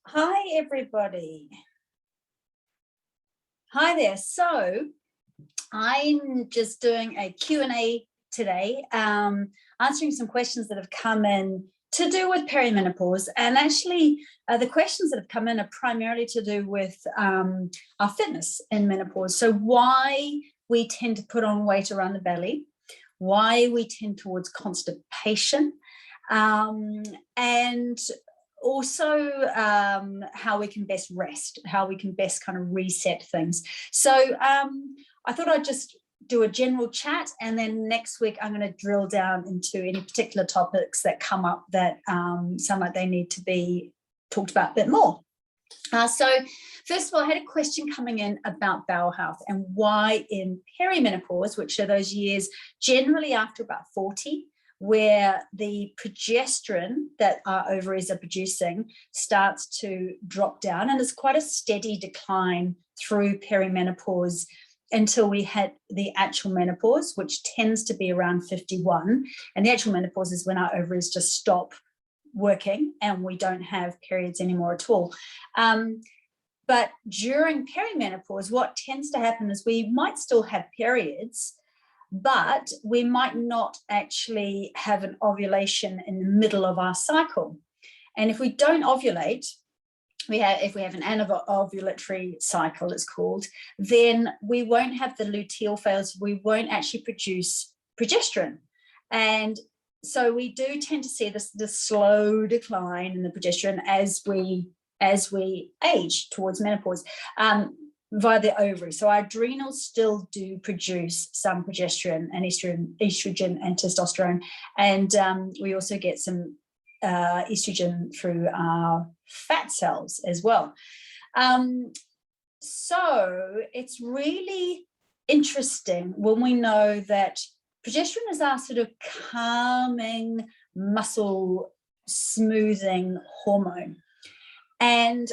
Hi, everybody. Hi there. So I'm just doing a Q&A today, answering some questions that have come in to do with perimenopause. And actually, the questions that have come in are primarily to do with our fitness in menopause. So why we tend to put on weight around the belly, why we tend towards constipation, and also how we can best rest, how we can best kind of reset things. So I thought I'd just do a general chat, and then next week I'm going to drill down into any particular topics that come up that sound like they need to be talked about a bit more. So first of all, I had a question coming in about bowel health and why in perimenopause, which are those years generally after about 40, where the progesterone that our ovaries are producing starts to drop down, and it's quite a steady decline through perimenopause until we hit the actual menopause, which tends to be around 51. And the actual menopause is when our ovaries just stop working and we don't have periods anymore at all. But during perimenopause, what tends to happen is we might still have periods, but we might not actually have an ovulation in the middle of our cycle. And if we don't ovulate, if we have an anovulatory cycle, it's called, then we won't have the luteal phase, we won't actually produce progesterone. And so we do tend to see this slow decline in the progesterone as we age towards menopause. Via the ovary. So our adrenals still do produce some progesterone and estrogen and testosterone. And we also get some estrogen through our fat cells as well. So it's really interesting when we know that progesterone is our sort of calming, muscle smoothing hormone. And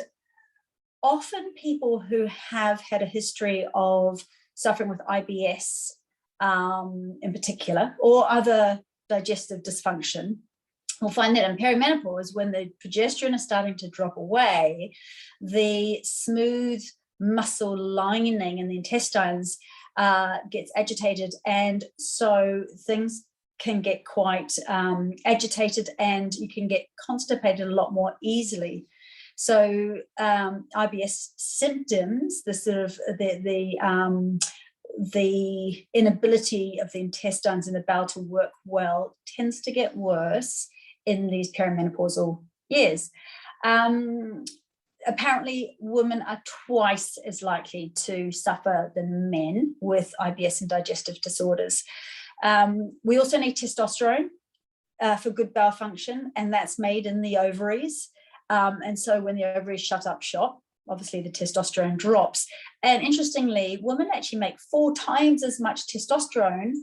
often people who have had a history of suffering with IBS in particular, or other digestive dysfunction, will find that in perimenopause, when the progesterone is starting to drop away, the smooth muscle lining in the intestines gets agitated, and so things can get quite agitated, and you can get constipated a lot more easily. So IBS symptoms, the sort of the inability of the intestines and the bowel to work well, tends to get worse in these perimenopausal years. Apparently, women are twice as likely to suffer than men with IBS and digestive disorders. We also need testosterone for good bowel function, and that's made in the ovaries. And so when the ovaries shut up shop, obviously the testosterone drops. And interestingly, women actually make 4 times as much testosterone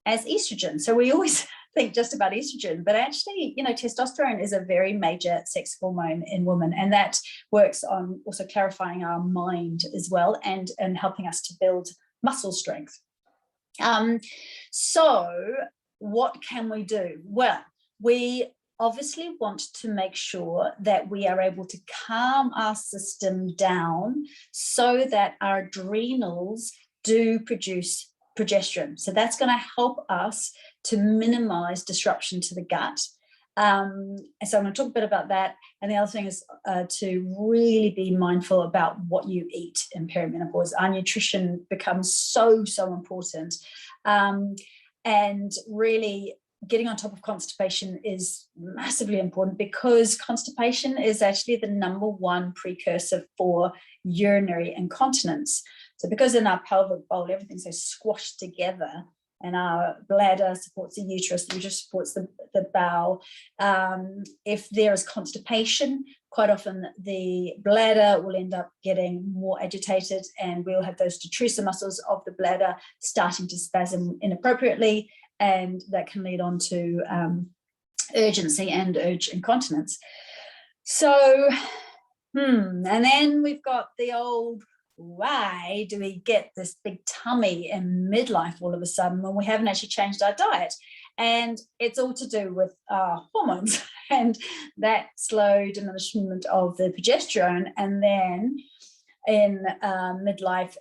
as estrogen. So we always think just about estrogen, but actually, testosterone is a very major sex hormone in women, and that works on also clarifying our mind as well, and helping us to build muscle strength. So what can we do? Well, we obviously want to make sure that we are able to calm our system down so that our adrenals do produce progesterone. So that's going to help us to minimize disruption to the gut. And so I'm going to talk a bit about that. And the other thing is to really be mindful about what you eat in perimenopause. Our nutrition becomes so important. And really, getting on top of constipation is massively important, because constipation is actually the #1 precursor for urinary incontinence. So because in our pelvic bowl, everything's so squashed together, and our bladder supports the uterus supports the bowel. If there is constipation, quite often the bladder will end up getting more agitated, and we'll have those detrusor muscles of the bladder starting to spasm inappropriately, and that can lead on to urgency and urge incontinence. So, and then we've got the old, why do we get this big tummy in midlife all of a sudden when we haven't actually changed our diet? And it's all to do with hormones and that slow diminishment of the progesterone. And then in midlife,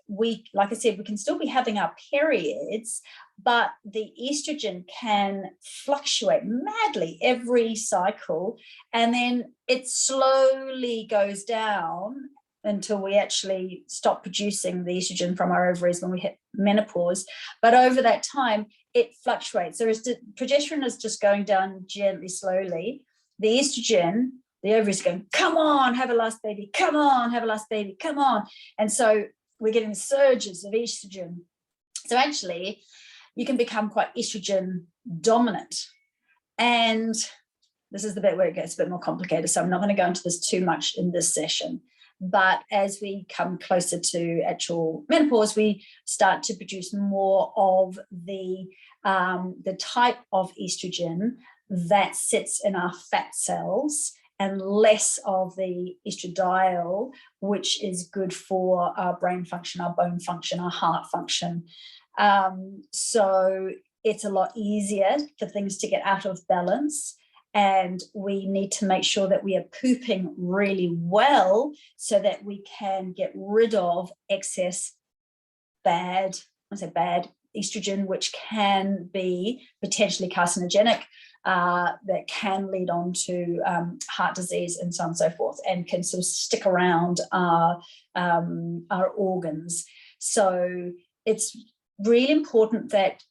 like I said, we can still be having our periods, but the estrogen can fluctuate madly every cycle, and then it slowly goes down until we actually stop producing the estrogen from our ovaries when we hit menopause. But over that time, it fluctuates. So progesterone is just going down gently, slowly. The estrogen, the ovaries going, come on, have a last baby, come on, have a last baby, come on. And so we're getting surges of estrogen. So actually, you can become quite estrogen dominant. And this is the bit where it gets a bit more complicated. So I'm not going to go into this too much in this session. But as we come closer to actual menopause, we start to produce more of the type of estrogen that sits in our fat cells, and less of the estradiol, which is good for our brain function, our bone function, our heart function. So it's a lot easier for things to get out of balance. And we need to make sure that we are pooping really well so that we can get rid of excess bad estrogen, which can be potentially carcinogenic, that can lead on to heart disease and so on and so forth, and can sort of stick around our organs. So it's really important that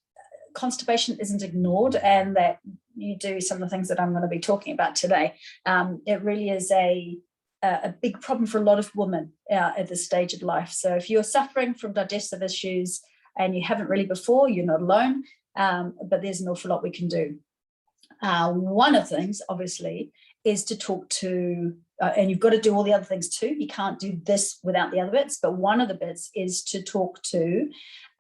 constipation isn't ignored, and that you do some of the things that I'm going to be talking about today. It really is a big problem for a lot of women at this stage of life. So if you're suffering from digestive issues and you haven't really before, you're not alone, but there's an awful lot we can do. One of the things, obviously, is to talk to, and you've got to do all the other things too. You can't do this without the other bits, but one of the bits is to talk to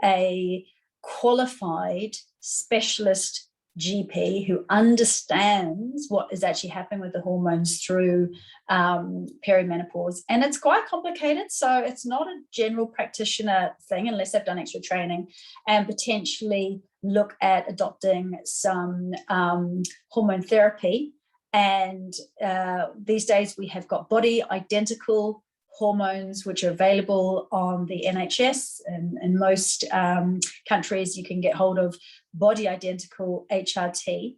a qualified specialist GP who understands what is actually happening with the hormones through perimenopause. And it's quite complicated, so it's not a general practitioner thing unless they've done extra training, and potentially look at adopting some hormone therapy. And these days we have got body identical hormones which are available on the NHS, and in most countries you can get hold of body identical HRT.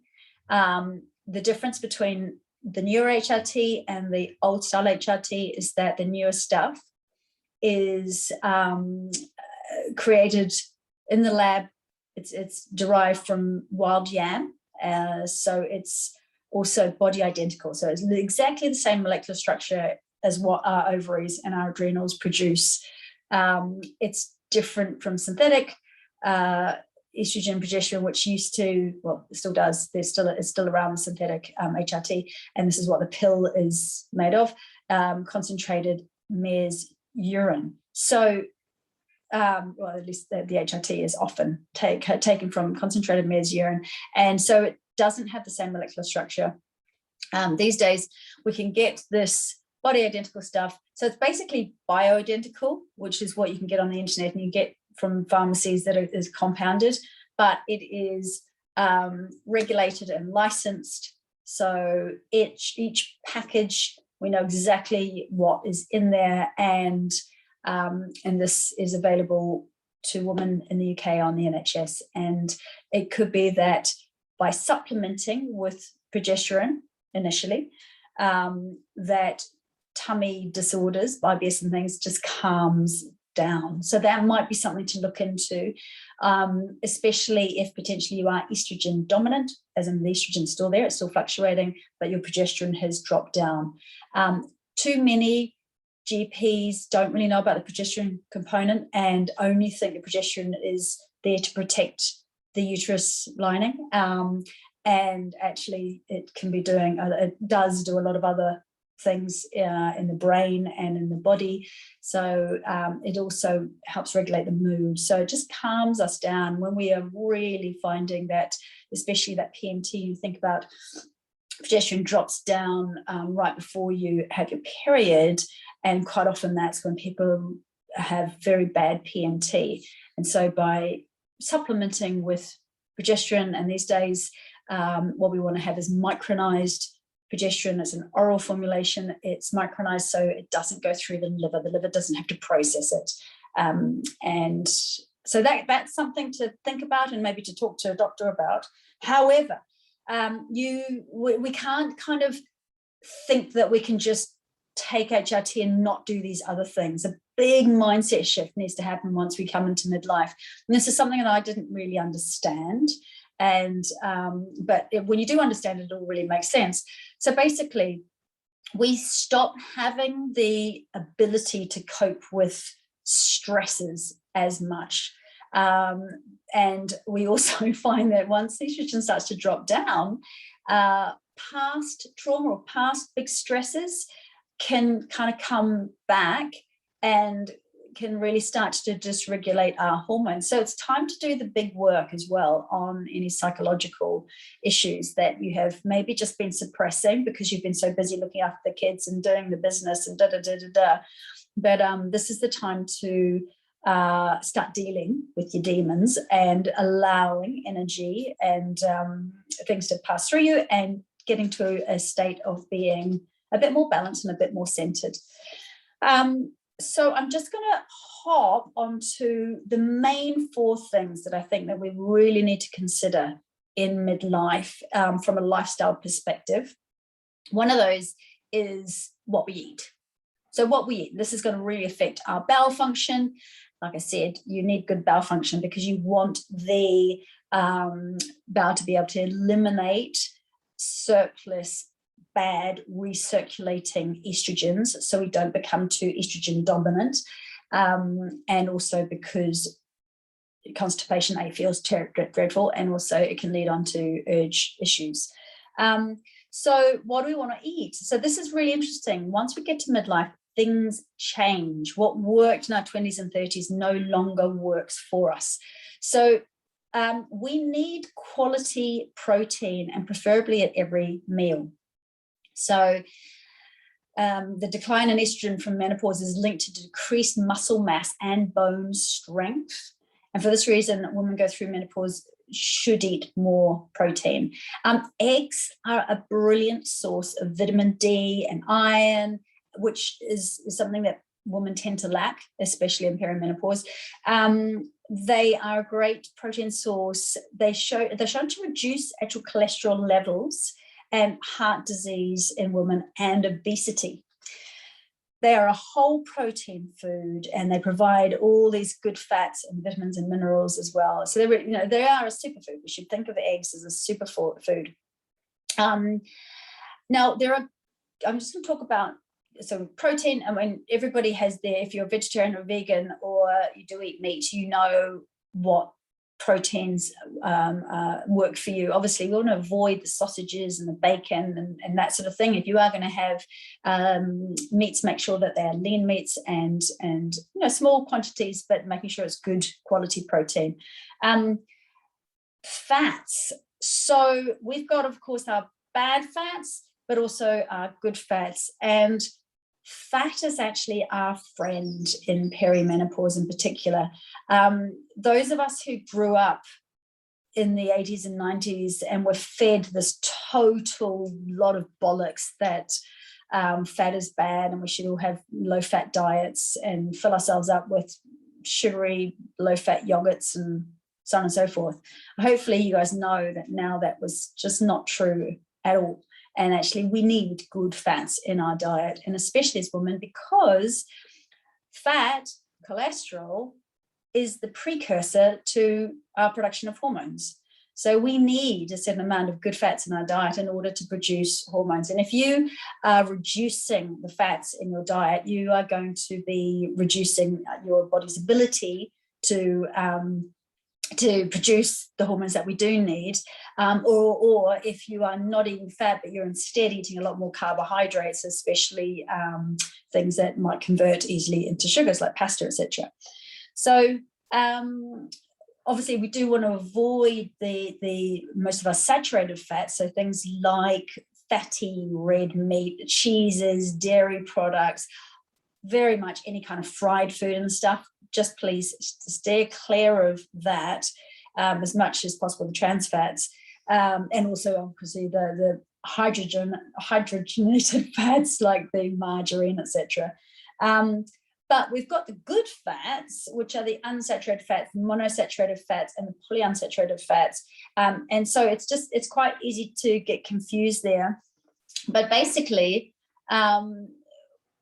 The difference between the newer HRT and the old style HRT is that the newer stuff is created in the lab. It's derived from wild yam, so it's also body identical. So it's exactly the same molecular structure as what our ovaries and our adrenals produce. It's different from synthetic estrogen progesterone, which used to, well, it still does. It's still around, the synthetic HRT, and this is what the pill is made of, concentrated mare's urine. So, well, at least the HRT is often taken from concentrated mare's urine, and so it doesn't have the same molecular structure. These days, we can get this body identical stuff. So it's basically bioidentical, which is what you can get on the internet and you get from pharmacies that is compounded, but it is regulated and licensed. So each package, we know exactly what is in there, and this is available to women in the UK on the NHS. And it could be that by supplementing with progesterone initially, that tummy disorders, IBS and things, just calms down. So that might be something to look into, especially if potentially you are estrogen dominant, as in the estrogen is still there, it's still fluctuating, but your progesterone has dropped down. Too many GPs don't really know about the progesterone component and only think the progesterone is there to protect the uterus lining. And actually it can be doing, it does do a lot of other things in the brain and in the body. So it also helps regulate the mood. So it just calms us down when we are really finding that, especially that PMT, you think about progesterone drops down right before you have your period. And quite often that's when people have very bad PMT. And so by supplementing with progesterone, and these days what we want to have is micronized progesterone. It's an oral formulation. It's micronized so it doesn't go through the liver. The liver doesn't have to process it. And so that's something to think about and maybe to talk to a doctor about. However, we can't kind of think that we can just take HRT and not do these other things. A big mindset shift needs to happen once we come into midlife. And this is something that I didn't really understand. And but when you do understand it, it all really makes sense. So basically, we stop having the ability to cope with stresses as much. And we also find that once estrogen starts to drop down, past trauma or past big stresses can kind of come back and can really start to dysregulate our hormones. So it's time to do the big work as well on any psychological issues that you have maybe just been suppressing because you've been so busy looking after the kids and doing the business and But this is the time to start dealing with your demons and allowing energy and things to pass through you and getting to a state of being a bit more balanced and a bit more centered. So I'm just going to hop onto the main 4 things that I think that we really need to consider in midlife from a lifestyle perspective. One of those is what we eat. So what we eat, this is going to really affect our bowel function. Like I said, you need good bowel function because you want the bowel to be able to eliminate surplus bad recirculating estrogens so we don't become too estrogen dominant, and also because constipation feels dreadful, and also it can lead on to urge issues. So what do we want to eat? So this is really interesting. Once we get to midlife, things change. What worked in our 20s and 30s no longer works for us. So we need quality protein, and preferably at every meal. So the decline in estrogen from menopause is linked to decreased muscle mass and bone strength. And for this reason, women go through menopause should eat more protein. Eggs are a brilliant source of vitamin D and iron, which is something that women tend to lack, especially in perimenopause. They are a great protein source. They're shown to reduce actual cholesterol levels and heart disease in women and obesity. They are a whole protein food, and they provide all these good fats and vitamins and minerals as well. So they are a superfood. We should think of eggs as a superfood. Now I'm just going to talk about protein. I mean, everybody has if you're a vegetarian or vegan or you do eat meat, you know what proteins work for you. Obviously, we want to avoid the sausages and the bacon and that sort of thing. If you are going to have meats, make sure that they are lean meats and small quantities, but making sure it's good quality protein. Fats. So we've got, of course, our bad fats, but also our good fats. And fat is actually our friend in perimenopause in particular. Those of us who grew up in the 80s and 90s and were fed this total lot of bollocks that fat is bad and we should all have low-fat diets and fill ourselves up with sugary low-fat yogurts and so on and so forth. Hopefully you guys know that now that was just not true at all. And actually we need good fats in our diet, and especially as women, because fat, cholesterol, is the precursor to our production of hormones. So we need a certain amount of good fats in our diet in order to produce hormones. And if you are reducing the fats in your diet, you are going to be reducing your body's ability to produce the hormones that we do need, or if you are not eating fat but you're instead eating a lot more carbohydrates, especially things that might convert easily into sugars like pasta, etc. So obviously we do want to avoid the most of our saturated fats, so things like fatty red meat, cheeses, dairy products, very much any kind of fried food and stuff. Just please stay clear of that. as much as possible the trans fats, and also obviously the hydrogenated fats like the margarine, etc. But we've got the good fats, which are the unsaturated fats, monosaturated fats, and the polyunsaturated fats. And so it's quite easy to get confused there. But basically,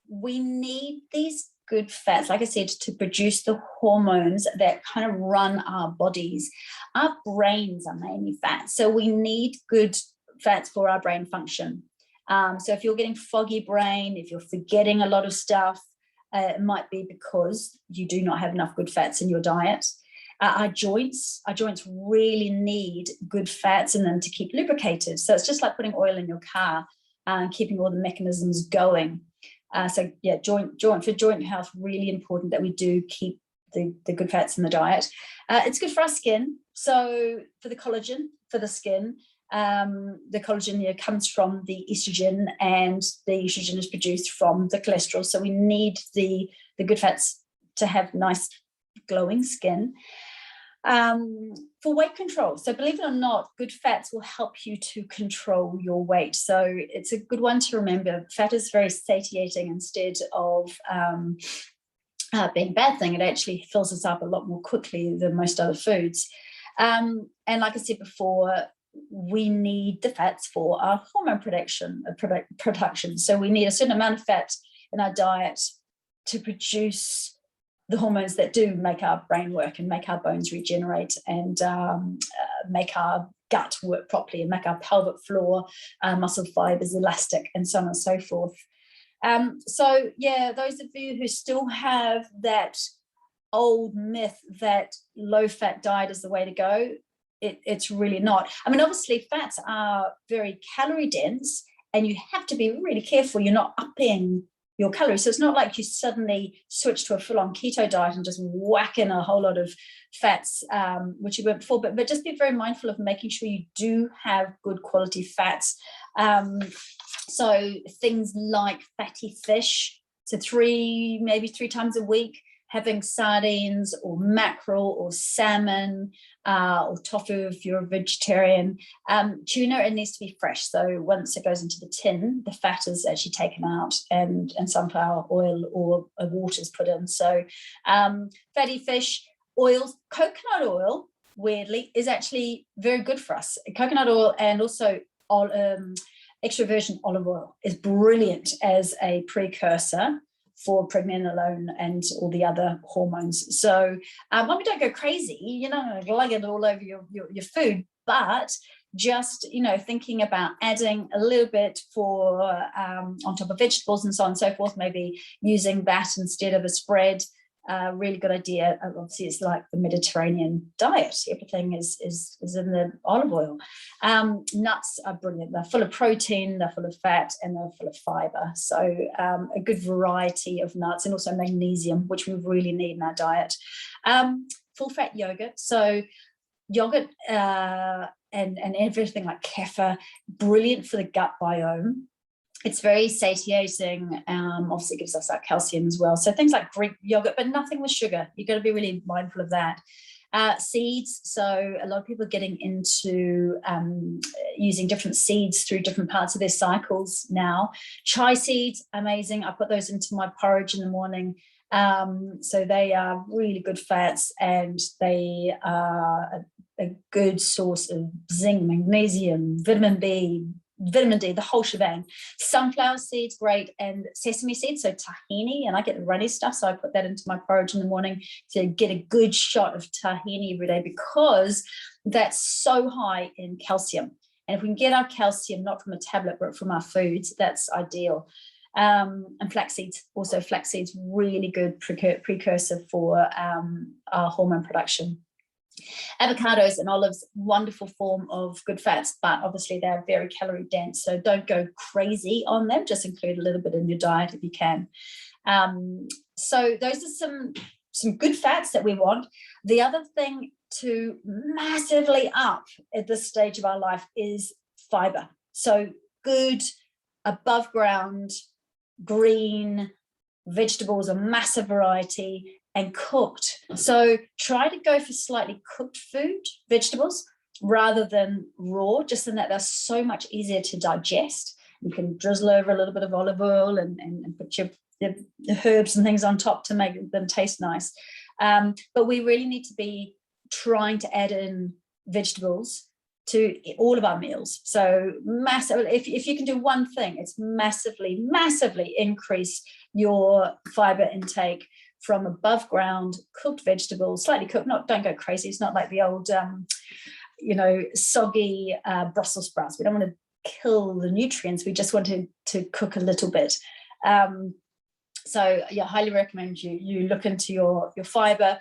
we need these good fats, like I said, to produce the hormones that kind of run our bodies. Our brains are mainly fat, so we need good fats for our brain function. So if you're getting foggy brain, if you're forgetting a lot of stuff, it might be because you do not have enough good fats in your diet. Our joints really need good fats in them to keep lubricated. So it's just like putting oil in your car and keeping all the mechanisms going. So yeah, joint health, really important that we do keep the good fats in the diet. It's good for our skin. So for the collagen for the skin, the collagen comes from the estrogen, and the estrogen is produced from the cholesterol. So we need the good fats to have nice glowing skin. For weight control, so believe it or not, good fats will help you to control your weight. So it's a good one to remember. Fat is very satiating. Instead of being a bad thing, it actually fills us up a lot more quickly than most other foods. And like I said before, we need the fats for our hormone production. So we need a certain amount of fat in our diet to produce the hormones that do make our brain work and make our bones regenerate and make our gut work properly and make our pelvic floor, muscle fibers elastic, and so on and so forth. So yeah, those of you who still have that old myth that low-fat diet is the way to go, it's really not. I mean, obviously fats are very calorie dense, and you have to be really careful you're not upping your calories. So it's not like you suddenly switch to a full-on keto diet and just whack in a whole lot of fats, which you weren't before, but just be very mindful of making sure you do have good quality fats. So things like fatty fish, so maybe three times a week, having sardines or mackerel or salmon or tofu if you're a vegetarian. Tuna, it needs to be fresh. So once it goes into the tin, the fat is actually taken out and sunflower oil or water is put in. So fatty fish, oils, coconut oil, weirdly, is actually very good for us. Coconut oil and also extra virgin olive oil is brilliant as a precursor for pregnenolone and all the other hormones. So don't go crazy, lug it all over your food, but just, thinking about adding a little bit for on top of vegetables and so on and so forth, maybe using that instead of a spread. Really good idea. Obviously, it's like the Mediterranean diet. Everything is in the olive oil. Nuts are brilliant. They're full of protein, they're full of fat, and they're full of fiber. So a good variety of nuts, and also magnesium, which we really need in our diet. Full fat yogurt. So yogurt and everything like kefir, brilliant for the gut biome. It's very satiating. Obviously gives us that calcium as well. So things like Greek yogurt, but nothing with sugar. You've got to be really mindful of that. Seeds. So a lot of people are getting into using different seeds through different parts of their cycles now. Chia seeds, amazing. I put those into my porridge in the morning. So they are really good fats, and they are a good source of zinc, magnesium, vitamin B, vitamin D, the whole shebang. Sunflower seeds, great, and sesame seeds, so tahini, and I get the runny stuff, so I put that into my porridge in the morning to get a good shot of tahini every day, because that's so high in calcium. And if we can get our calcium not from a tablet but from our foods, that's ideal. And flax seeds, really good precursor for our hormone production. Avocados and olives, wonderful form of good fats, but obviously they're very calorie dense, so don't go crazy on them. Just include a little bit in your diet if you can. So those are some good fats that we want. The other thing to massively up at this stage of our life is fiber. So good above ground green vegetables, a massive variety, and cooked. So try to go for slightly cooked food, vegetables, rather than raw, just in that they're so much easier to digest. You can drizzle over a little bit of olive oil and put the herbs and things on top to make them taste nice. But we really need to be trying to add in vegetables to all of our meals. So massive, if you can do one thing, it's massively increase your fiber intake from above ground, cooked vegetables, slightly cooked, don't go crazy. It's not like the old, soggy Brussels sprouts. We don't want to kill the nutrients. We just want to cook a little bit. So yeah, highly recommend you look into your fiber,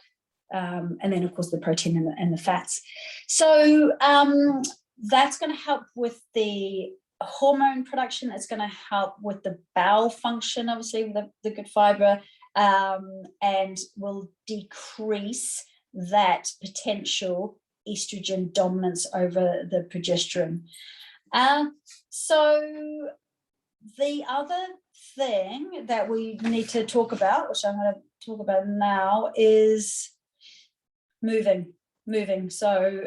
and then of course the protein and the fats. So that's going to help with the hormone production. It's going to help with the bowel function, obviously, with the good fiber, and will decrease that potential estrogen dominance over the progesterone. So the other thing that we need to talk about, which I'm going to talk about now, is moving. So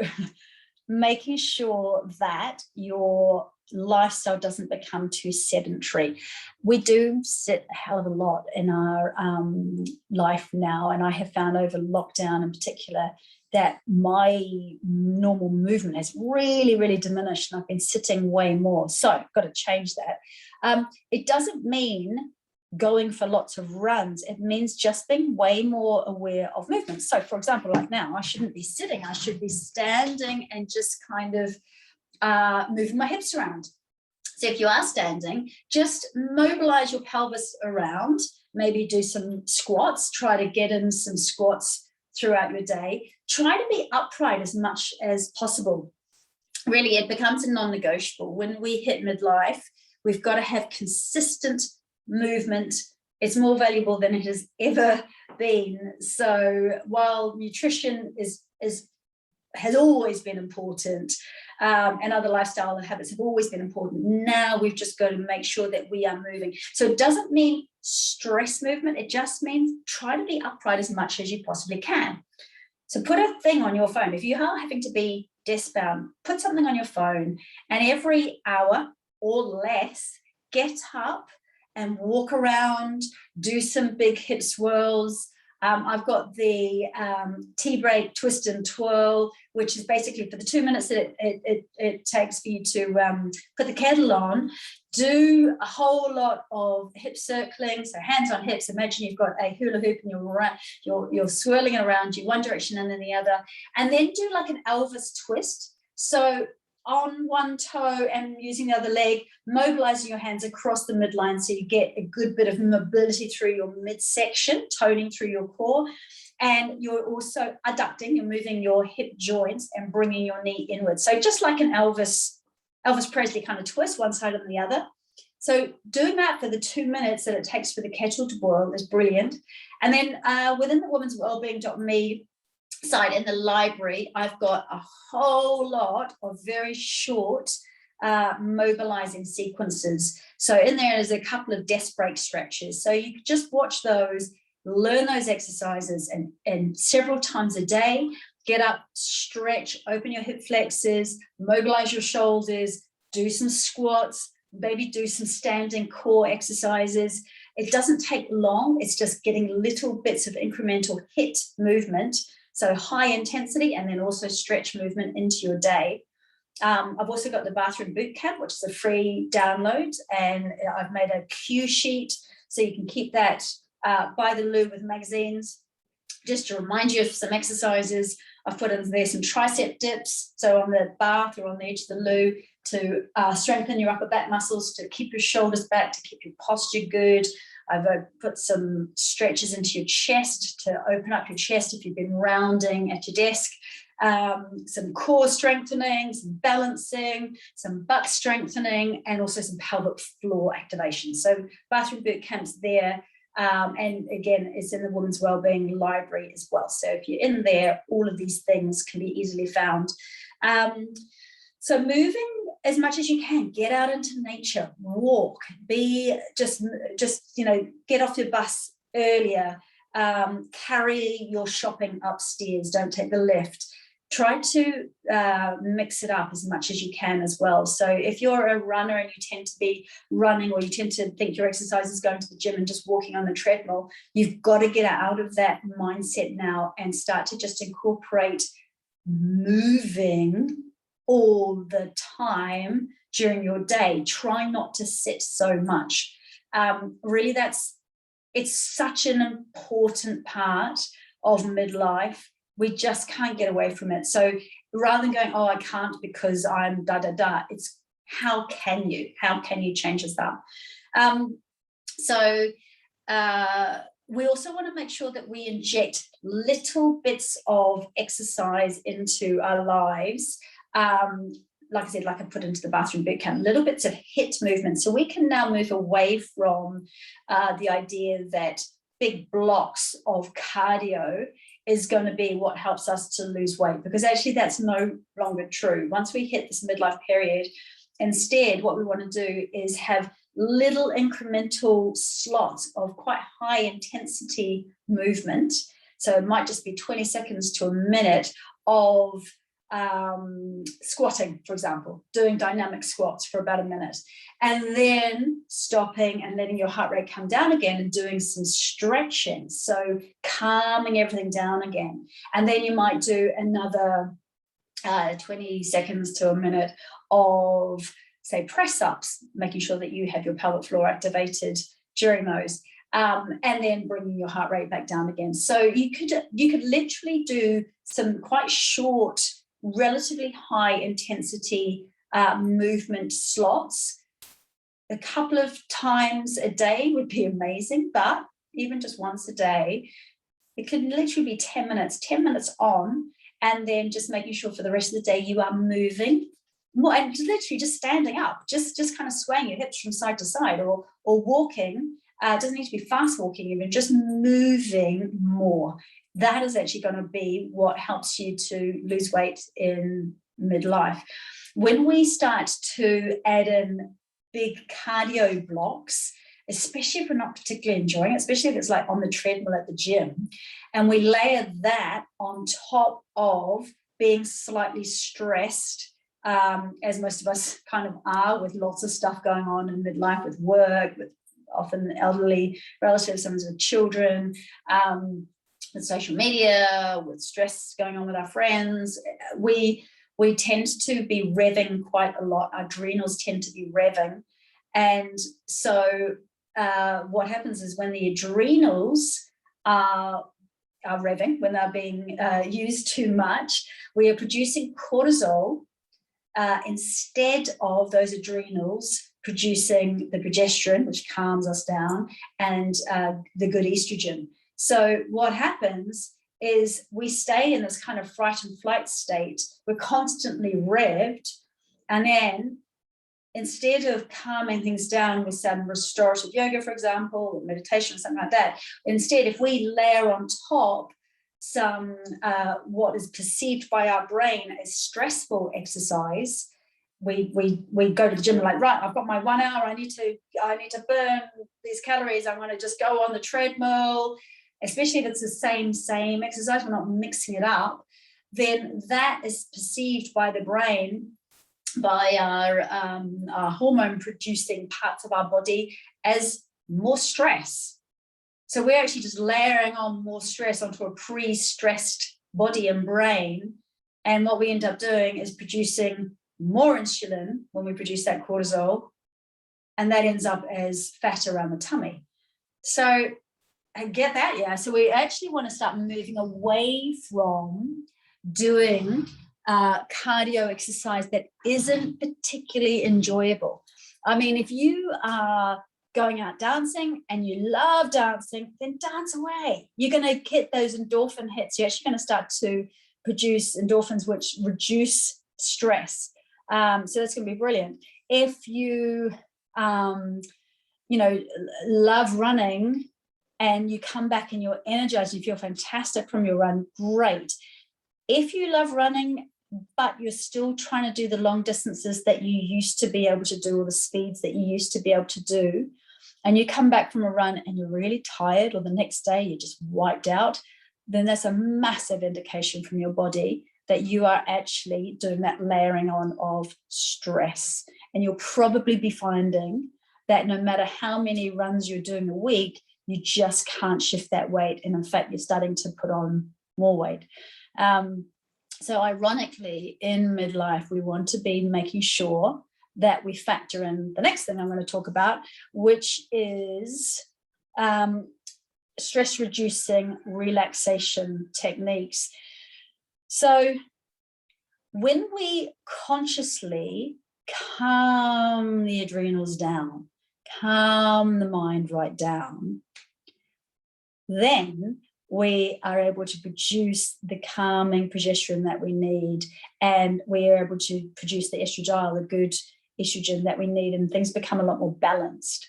making sure that your lifestyle doesn't become too sedentary. We do sit a hell of a lot in our life now, and I have found over lockdown in particular that my normal movement has really diminished, and I've been sitting way more. So I've got to change that. It doesn't mean going for lots of runs. It means just being way more aware of movement. So for example, like now, I shouldn't be sitting. I should be standing and just kind of moving my hips around. So if you are standing, just mobilize your pelvis around, maybe do some squats, try to get in some squats throughout your day. Try to be upright as much as possible. Really, it becomes a non-negotiable. When we hit midlife, we've got to have consistent movement. It's more valuable than it has ever been. So while nutrition has always been important, and other lifestyle habits have always been important, now we've just got to make sure that we are moving. So it doesn't mean stress movement. It just means try to be upright as much as you possibly can. So put a thing on your phone. If you are having to be desk bound, put something on your phone, and every hour or less, get up and walk around, do some big hip swirls. I've got the tea break twist and twirl, which is basically for the 2 minutes that it takes for you to put the kettle on. Do a whole lot of hip circling, so hands on hips. Imagine you've got a hula hoop and you're swirling it around you one direction and then the other, and then do like an Elvis twist. So on one toe and using the other leg, mobilizing your hands across the midline so you get a good bit of mobility through your midsection, toning through your core. And you're also adducting, you're moving your hip joints and bringing your knee inward. So just like an Elvis Presley kind of twist, one side and the other. So doing that for the 2 minutes that it takes for the kettle to boil is brilliant. And then within the Women's Wellbeing.me site in the library, I've got a whole lot of very short mobilizing sequences. So in there is a couple of desk break stretches. So you could just watch those, learn those exercises, and several times a day, get up, stretch, open your hip flexors, mobilize your shoulders, do some squats, maybe do some standing core exercises. It doesn't take long. It's just getting little bits of incremental HIIT movement. So high intensity and then also stretch movement into your day. I've also got the bathroom boot camp, which is a free download, and I've made a cue sheet so you can keep that by the loo with magazines, just to remind you of some exercises. I've put in there some tricep dips, so on the bath or on the edge of the loo, to strengthen your upper back muscles, to keep your shoulders back, to keep your posture good. I've put some stretches into your chest to open up your chest if you've been rounding at your desk. Some core strengthening, some balancing, some butt strengthening, and also some pelvic floor activation. So bathroom boot camp's there. And again, it's in the Women's Wellbeing library as well. So if you're in there, all of these things can be easily found. So moving as much as you can, get out into nature, walk, be just get off your bus earlier. Carry your shopping upstairs, don't take the lift. Try to mix it up as much as you can as well. So if you're a runner and you tend to be running, or you tend to think your exercise is going to the gym and just walking on the treadmill, you've got to get out of that mindset now and start to just incorporate moving all the time during your day. Try not to sit so much. Really, it's such an important part of midlife. We just can't get away from it. So rather than going, oh, I can't because I'm da da da, it's how can you change that? We also want to make sure that we inject little bits of exercise into our lives. Like I said, like I put into the bathroom boot camp, little bits of HIIT movement. So we can now move away from the idea that big blocks of cardio is going to be what helps us to lose weight, because actually that's no longer true. Once we hit this midlife period, instead what we want to do is have little incremental slots of quite high intensity movement. So it might just be 20 seconds to a minute of squatting, for example, doing dynamic squats for about a minute, and then stopping and letting your heart rate come down again and doing some stretching, so calming everything down again. And then you might do another 20 seconds to a minute of, say, press-ups, making sure that you have your pelvic floor activated during those, and then bringing your heart rate back down again. So you could literally do some quite short, relatively high intensity movement slots. A couple of times a day would be amazing, but even just once a day, it could literally be 10 minutes on, and then just making sure for the rest of the day you are moving more, and literally just standing up, just kind of swaying your hips from side to side, or walking. It doesn't need to be fast walking, even just moving more. That is actually going to be what helps you to lose weight in midlife. When we start to add in big cardio blocks, especially if we're not particularly enjoying it, especially if it's like on the treadmill at the gym, and we layer that on top of being slightly stressed, as most of us kind of are, with lots of stuff going on in midlife, with work, with often elderly relatives, sometimes with children, with social media, with stress going on with our friends, we tend to be revving quite a lot. Our adrenals tend to be revving. And so what happens is when the adrenals are revving, when they're being used too much, we are producing cortisol instead of those adrenals producing the progesterone, which calms us down, and the good estrogen. So what happens is we stay in this kind of fright and flight state. We're constantly revved, and then instead of calming things down with some restorative yoga, for example, or meditation or something like that, instead, if we layer on top some what is perceived by our brain as stressful exercise, we go to the gym and like, right, I've got my 1 hour, I need to burn these calories, I'm going to just go on the treadmill, especially if it's the same exercise, we're not mixing it up, then that is perceived by the brain, by our hormone producing parts of our body, as more stress. So we're actually just layering on more stress onto a pre-stressed body and brain, and what we end up doing is producing more insulin when we produce that cortisol, and that ends up as fat around the tummy. So I get that, yeah. So we actually want to start moving away from doing cardio exercise that isn't particularly enjoyable. I mean, if you are going out dancing and you love dancing, then dance away. You're going to get those endorphin hits. You're actually going to start to produce endorphins, which reduce stress. So that's going to be brilliant. If you, love running and you come back and you're energized, you feel fantastic from your run, great. If you love running, but you're still trying to do the long distances that you used to be able to do, or the speeds that you used to be able to do, and you come back from a run and you're really tired, or the next day you're just wiped out, then that's a massive indication from your body that you are actually doing that layering on of stress. And you'll probably be finding that no matter how many runs you're doing a week, you just can't shift that weight. And in fact, you're starting to put on more weight. So ironically, in midlife, we want to be making sure that we factor in the next thing I'm going to talk about, which is stress reducing relaxation techniques. So when we consciously calm the adrenals down, calm the mind right down, then we are able to produce the calming progesterone that we need, and we are able to produce the estradiol, the good estrogen that we need, and things become a lot more balanced.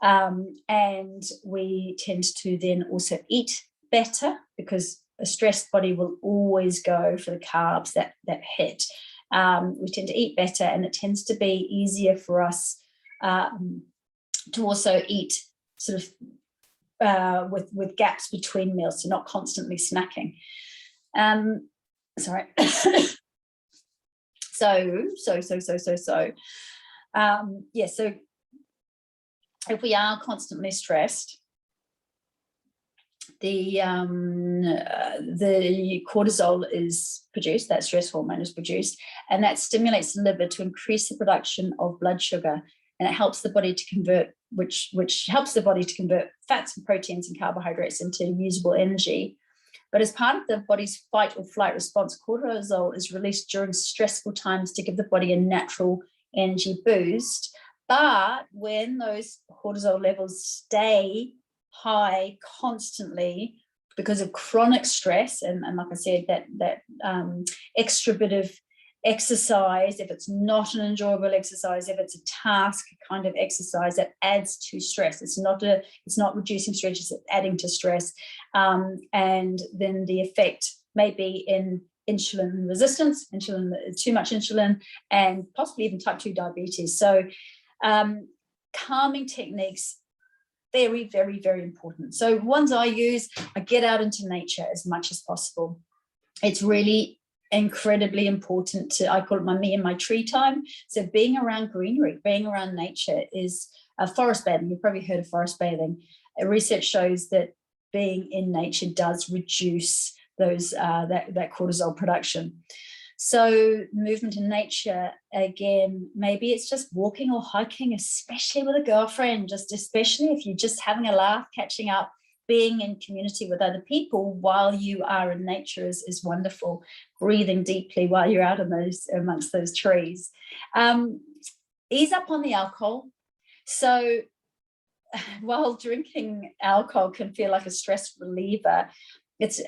And we tend to then also eat better, because a stressed body will always go for the carbs that hit. We tend to eat better, and it tends to be easier for us to also eat sort of with gaps between meals, so not constantly snacking. Sorry. So if we are constantly stressed, the cortisol is produced, that stress hormone is produced, and that stimulates the liver to increase the production of blood sugar, and it helps the body to convert, which helps the body to convert fats and proteins and carbohydrates into usable energy. But as part of the body's fight or flight response, cortisol is released during stressful times to give the body a natural energy boost. But when those cortisol levels stay high constantly because of chronic stress, and like I said, that extra bit of exercise, if it's not an enjoyable exercise, if it's a task kind of exercise, that adds to stress. It's not reducing stress, it's adding to stress, and then the effect may be in insulin resistance, too much insulin, and possibly even type 2 diabetes. So calming techniques, very, very, very important. So ones I use, I get out into nature as much as possible. It's really incredibly important I call it me and my tree time. So being around greenery, being around nature is forest bathing. You've probably heard of forest bathing. Research shows that being in nature does reduce those that cortisol production. So movement in nature, again, maybe it's just walking or hiking, especially with a girlfriend, especially if you're just having a laugh, catching up, being in community with other people while you are in nature is wonderful. Breathing deeply while you're out amongst those trees. Ease up on the alcohol. So while drinking alcohol can feel like a stress reliever, it's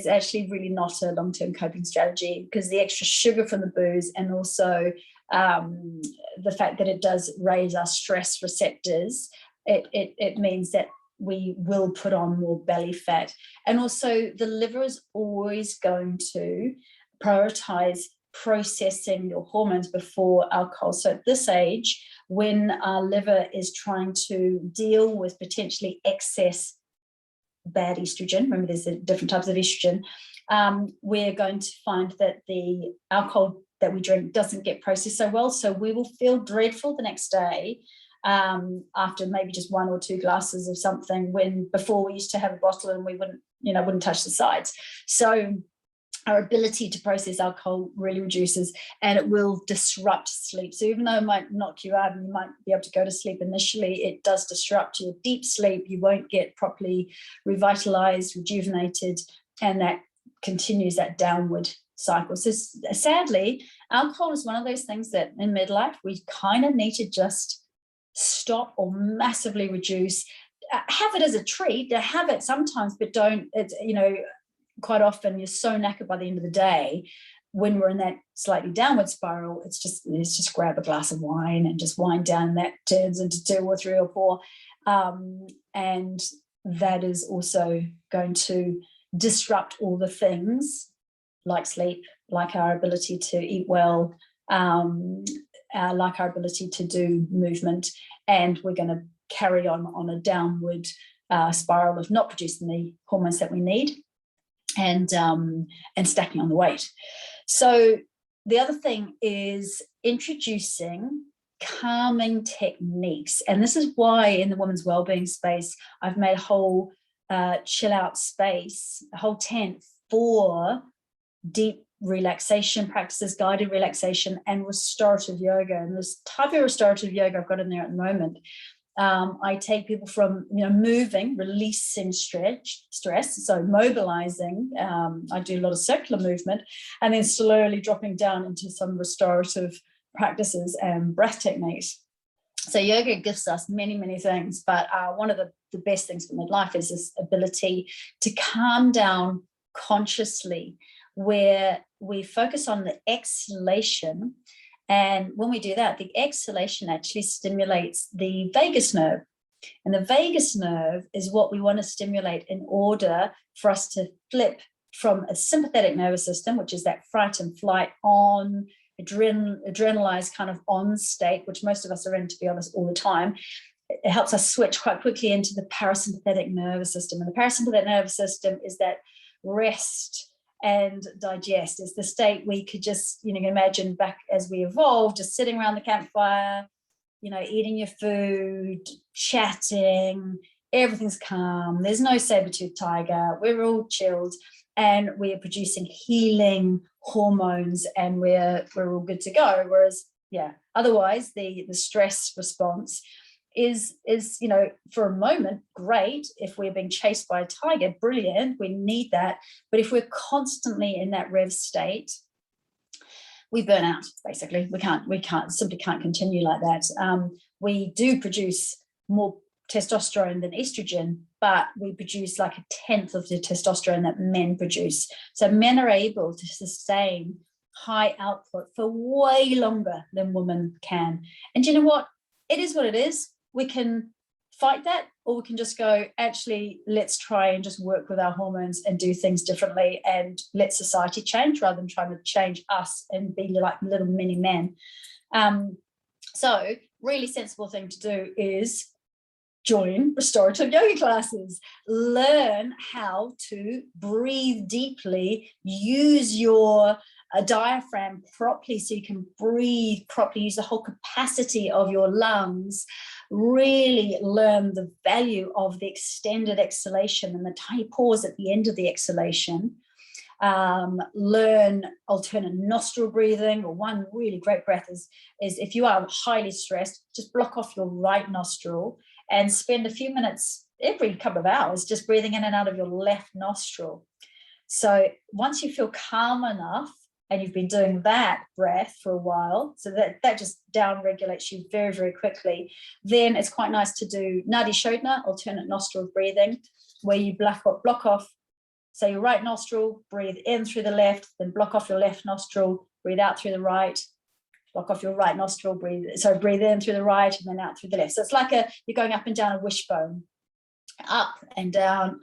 actually really not a long-term coping strategy, because the extra sugar from the booze, and also the fact that it does raise our stress receptors, it means that we will put on more belly fat. And also the liver is always going to prioritize processing your hormones before alcohol. So at this age, when our liver is trying to deal with potentially excess bad estrogen, remember there's different types of estrogen, we're going to find that the alcohol that we drink doesn't get processed so well. So we will feel dreadful the next day after maybe just 1 or 2 glasses of something, when before we used to have a bottle and we wouldn't touch the sides. So our ability to process alcohol really reduces, and it will disrupt sleep. So even though it might knock you out and you might be able to go to sleep initially, it does disrupt your deep sleep. You won't get properly revitalized, rejuvenated, and that continues that downward cycle. So sadly, alcohol is one of those things that in midlife we kind of need to just stop or massively reduce. Have it as a treat, have it sometimes, but don't, quite often you're so knackered by the end of the day, when we're in that slightly downward spiral, let's just grab a glass of wine and just wind down, and that turns into 2 or 3 or 4. And that is also going to disrupt all the things like sleep, like our ability to eat well, like our ability to do movement, and we're going to carry on a downward spiral of not producing the hormones that we need, and stacking on the weight. So the other thing is introducing calming techniques. And this is why in the women's wellbeing space, I've made a whole chill out space, a whole tent for deep relaxation practices, guided relaxation, and restorative yoga. And this type of restorative yoga I've got in there at the moment, I take people from moving, releasing stress, so mobilizing. I do a lot of circular movement, and then slowly dropping down into some restorative practices and breath techniques. So yoga gives us many, many things, but one of the best things for midlife is this ability to calm down consciously, where we focus on the exhalation. And when we do that, the exhalation actually stimulates the vagus nerve. And the vagus nerve is what we want to stimulate in order for us to flip from a sympathetic nervous system, which is that fright and flight, on adrenalized kind of on state, which most of us are in, to be honest, all the time. It helps us switch quite quickly into the parasympathetic nervous system. And the parasympathetic nervous system is that rest and digest. Is the state we could just, imagine back as we evolved, just sitting around the campfire, eating your food, chatting, everything's calm. There's no saber-toothed tiger. We're all chilled, and we're producing healing hormones, and we're all good to go. Whereas, otherwise the stress response is for a moment great. If we're being chased by a tiger, brilliant, we need that. But if we're constantly in that rev state, we burn out. Basically, we simply can't continue like that. We do produce more testosterone than estrogen, but we produce like 1/10 of the testosterone that men produce. So men are able to sustain high output for way longer than women can. And you know what? It is what it is. We can fight that, or we can just go, actually, let's try and just work with our hormones and do things differently and let society change, rather than trying to change us and be like little mini men. So really sensible thing to do is join restorative yoga classes, learn how to breathe deeply, use your diaphragm properly so you can breathe properly, use the whole capacity of your lungs, really learn the value of the extended exhalation and the tiny pause at the end of the exhalation. Learn alternate nostril breathing, or one really great breath is if you are highly stressed, just block off your right nostril and spend a few minutes every couple of hours just breathing in and out of your left nostril. So once you feel calm enough, and you've been doing that breath for a while, so that just down regulates you very, very quickly, then it's quite nice to do Nadi Shodhana, alternate nostril breathing, where you block off, so your right nostril, breathe in through the left, then block off your left nostril, breathe out through the right, block off your right nostril, breathe in through the right, and then out through the left. So it's like you're going up and down a wishbone, up and down,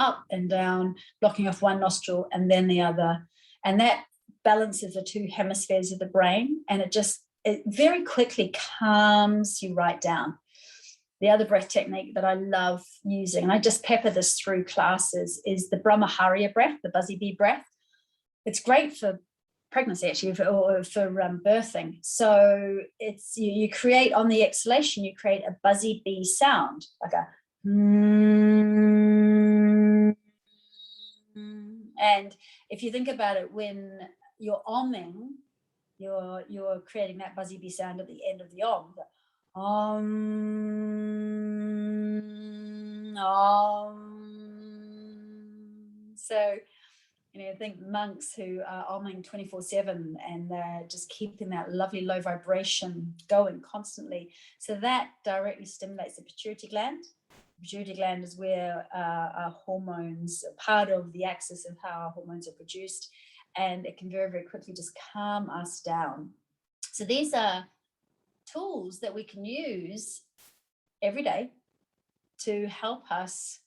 blocking off one nostril and then the other. And that balances the two hemispheres of the brain, and it very quickly calms you right down. The other breath technique that I love using, and I just pepper this through classes, is the Brahmaharya breath, the buzzy bee breath. It's great for pregnancy, actually, or for birthing. So it's you create, on the exhalation, you create a buzzy bee sound, like a and if you think about it, when you're omming, you're creating that buzzy bee sound at the end of the om. So I think monks who are omming 24/7, and they're just keeping that lovely low vibration going constantly. So that directly stimulates the pituitary gland. The pituitary gland is where our hormones, part of the axis of how our hormones are produced, and it can very, very quickly just calm us down. So these are tools that we can use every day to help us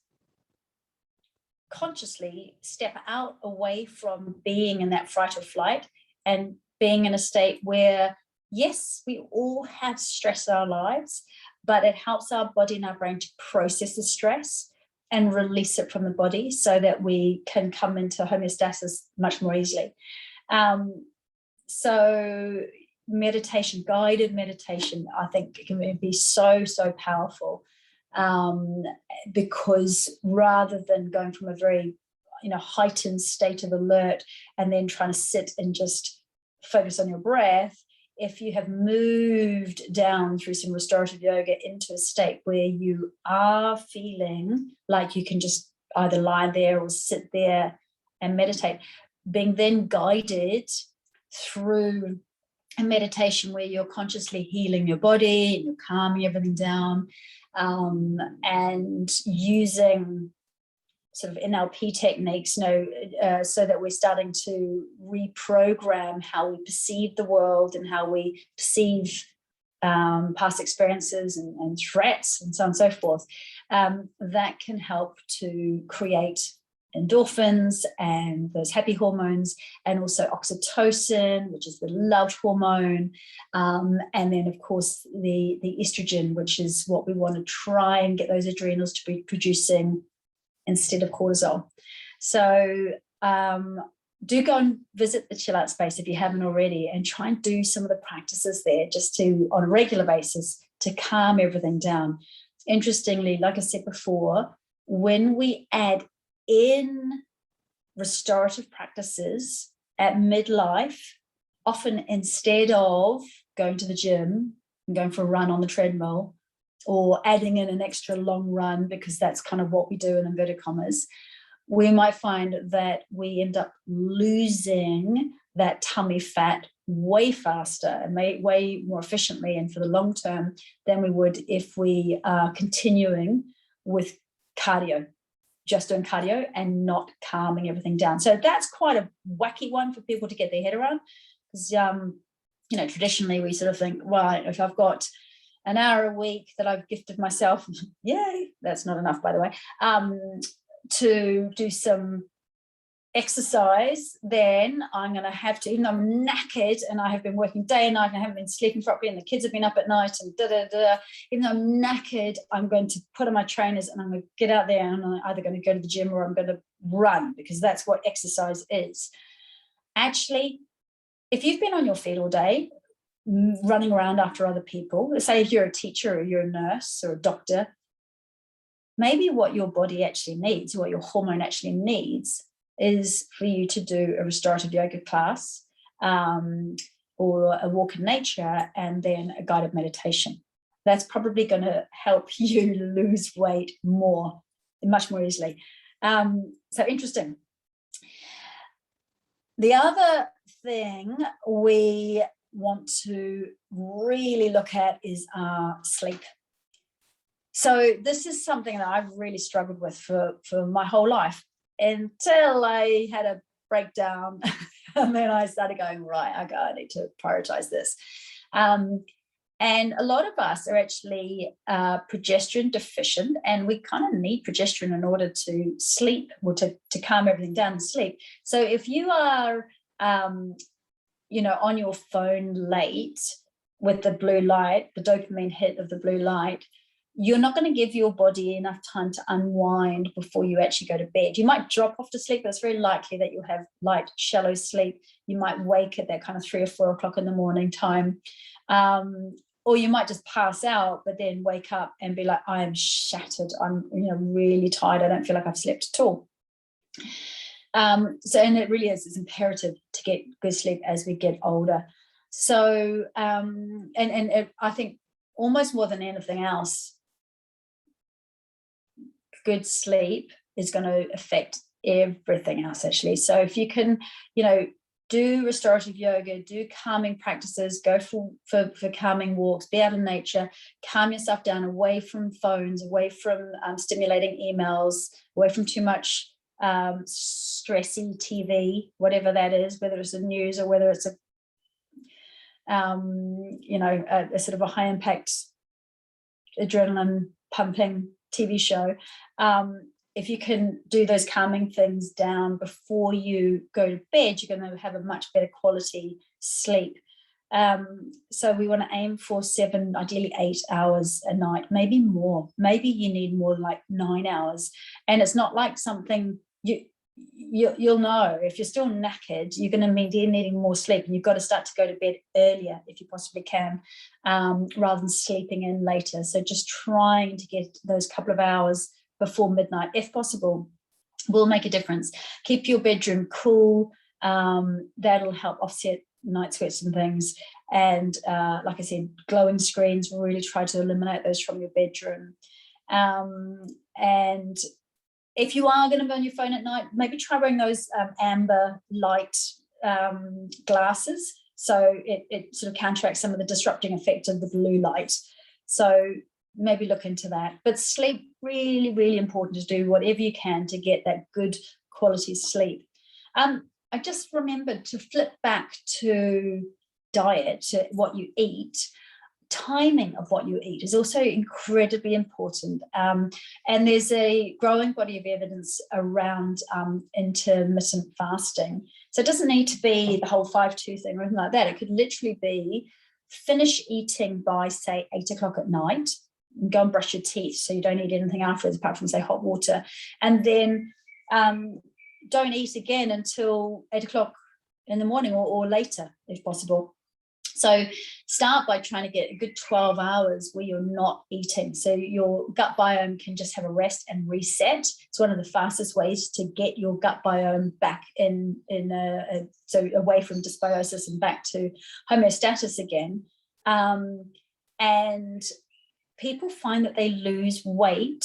consciously step out away from being in that fright or flight and being in a state where, yes, we all have stress in our lives, but it helps our body and our brain to process the stress and release it from the body so that we can come into homeostasis much more easily. So meditation, guided meditation, I think it can be so, so powerful, because rather than going from a very, heightened state of alert and then trying to sit and just focus on your breath, if you have moved down through some restorative yoga into a state where you are feeling like you can just either lie there or sit there and meditate, being then guided through a meditation where you're consciously healing your body and you're calming everything down, and using sort of NLP techniques, so that we're starting to reprogram how we perceive the world and how we perceive past experiences and threats and so on and so forth. That can help to create endorphins and those happy hormones, and also oxytocin, which is the love hormone, and then of course the estrogen, which is what we want to try and get those adrenals to be producing instead of cortisol. So do go and visit the Chill Out Space if you haven't already, and try and do some of the practices there just to, on a regular basis, to calm everything down. Interestingly, like I said before, when we add in restorative practices at midlife, often instead of going to the gym and going for a run on the treadmill, or adding in an extra long run, because that's kind of what we do in inverted commas, we might find that we end up losing that tummy fat way faster and way more efficiently and for the long term than we would if we are continuing with cardio, just doing cardio and not calming everything down. So that's quite a wacky one for people to get their head around, because traditionally we sort of think, well, if I've got an hour a week that I've gifted myself, yay, that's not enough, by the way, to do some exercise, then I'm going to have to, even though I'm knackered and I have been working day and night and I haven't been sleeping properly and the kids have been up at night and even though I'm knackered, I'm going to put on my trainers and I'm going to get out there, and I'm either going to go to the gym or I'm going to run, because that's what exercise is. Actually, if you've been on your feet all day, running around after other people, let's say if you're a teacher or you're a nurse or a doctor, maybe what your body actually needs, what your hormone actually needs, is for you to do a restorative yoga class, or a walk in nature, and then a guided meditation. That's probably going to help you lose weight much more easily. So interesting. The other thing we want to really look at is our sleep. So this is something that I've really struggled with for my whole life, until I had a breakdown and then I started going, right, I need to prioritize this. And a lot of us are actually progesterone deficient, and we kind of need progesterone in order to sleep, or to calm everything down and sleep. So if you are on your phone late with the blue light, the dopamine hit of the blue light, you're not going to give your body enough time to unwind before you actually go to bed. You might drop off to sleep, but it's very likely that you'll have light, shallow sleep. You might wake at that kind of 3 or 4 o'clock in the morning time. Or you might just pass out, but then wake up and be like, I am shattered. I'm really tired. I don't feel like I've slept at all. And it really is, it's imperative to get good sleep as we get older. So, I think almost more than anything else, good sleep is going to affect everything else, actually. So if you can, do restorative yoga, do calming practices, go for calming walks, be out in nature, calm yourself down, away from phones, away from stimulating emails, away from too much stressy TV, whatever that is, whether it's the news or whether it's a sort of a high impact adrenaline pumping TV show. If you can do those calming things down before you go to bed, you're going to have a much better quality sleep. So we want to aim for 7, ideally 8 hours a night, maybe more. Maybe you need more, like 9 hours. And it's not like something you'll know if you're still knackered, you're going to be needing more sleep, and you've got to start to go to bed earlier if you possibly can, rather than sleeping in later. So just trying to get those couple of hours before midnight, if possible, will make a difference. Keep your bedroom cool. That'll help offset night sweats and things. And like I said, glowing screens, really try to eliminate those from your bedroom. And if you are going to be on your phone at night, maybe try wearing those amber light glasses, so it sort of counteracts some of the disrupting effect of the blue light. So maybe look into that. But sleep, really, really important to do whatever you can to get that good quality sleep. I just remembered to flip back to diet, to what you eat. Timing of what you eat is also incredibly important. And there's a growing body of evidence around intermittent fasting. So it doesn't need to be the whole 5-2 thing or anything like that. It could literally be finish eating by, say, 8 o'clock at night, and go and brush your teeth so you don't eat anything afterwards apart from, say, hot water. And then don't eat again until 8 o'clock in the morning or later, if possible. So start by trying to get a good 12 hours where you're not eating. So your gut biome can just have a rest and reset. It's one of the fastest ways to get your gut biome back so away from dysbiosis and back to homeostasis again. And people find that they lose weight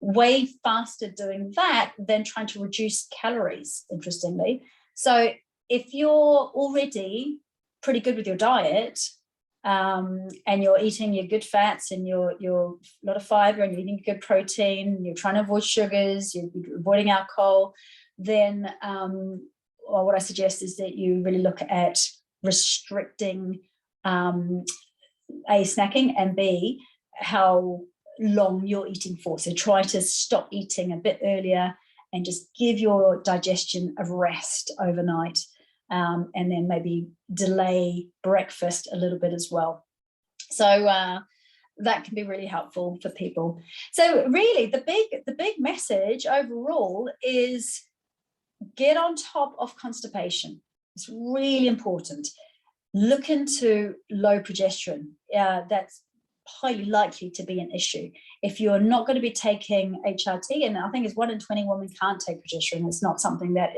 way faster doing that than trying to reduce calories, interestingly. So if you're already pretty good with your diet, and you're eating your good fats and your a lot of fiber, and you're eating good protein, you're trying to avoid sugars, you're avoiding alcohol, then what I suggest is that you really look at restricting A, snacking, and B, how long you're eating for. So try to stop eating a bit earlier and just give your digestion a rest overnight. And then maybe delay breakfast a little bit as well. So that can be really helpful for people. So really the big message overall is get on top of constipation. It's really important. Look into low progesterone. That's highly likely to be an issue. If you're not going to be taking HRT, and I think it's 1 in 20 women can't take progesterone, it's not something that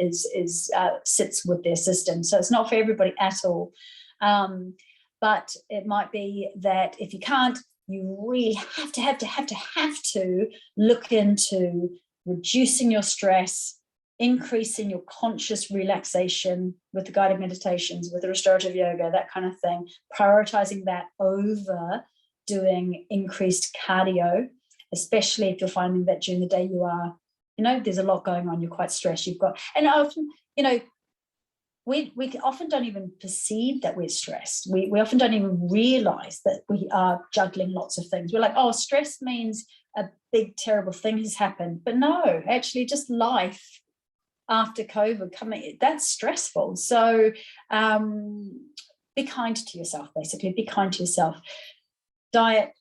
sits with their system. So it's not for everybody at all. But it might be that if you can't, you really have to look into reducing your stress, increasing your conscious relaxation with the guided meditations, with the restorative yoga, that kind of thing, prioritizing that over doing increased cardio, especially if you're finding that during the day you are, there's a lot going on, you're quite stressed, and often, we often don't even perceive that we're stressed. We often don't even realize that we are juggling lots of things. We're like, oh, stress means a big, terrible thing has happened. But no, actually just life after COVID coming, that's stressful. So be kind to yourself, basically, be kind to yourself. Diet,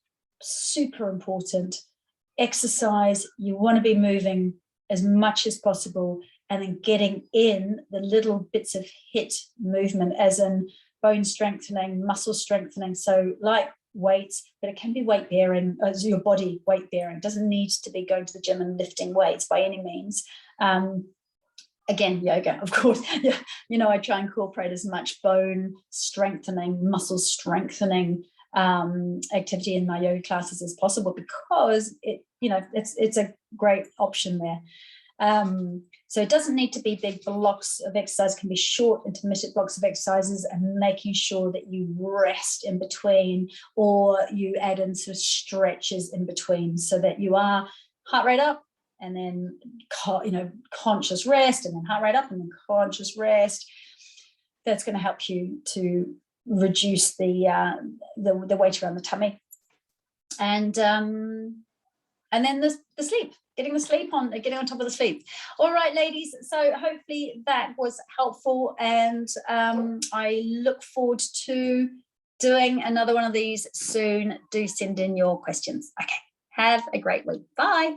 super important. Exercise, you want to be moving as much as possible, and then getting in the little bits of HIIT movement, as in bone strengthening, muscle strengthening. So like weights, but it can be weight bearing, as your body weight bearing. It doesn't need to be going to the gym and lifting weights by any means. Again, yoga, of course. Yeah, I try and incorporate as much bone strengthening, muscle strengthening activity in my yoga classes as possible, because it's a great option there. So it doesn't need to be big blocks of exercise, it can be short intermittent blocks of exercises, and making sure that you rest in between, or you add in sort of stretches in between, so that you are heart rate up and then conscious rest, and then heart rate up and then conscious rest. That's going to help you to reduce the weight around the tummy. And And then the sleep, getting on top of the sleep. All right, ladies. So hopefully that was helpful, and I look forward to doing another one of these soon. Do send in your questions. Okay. Have a great week. Bye.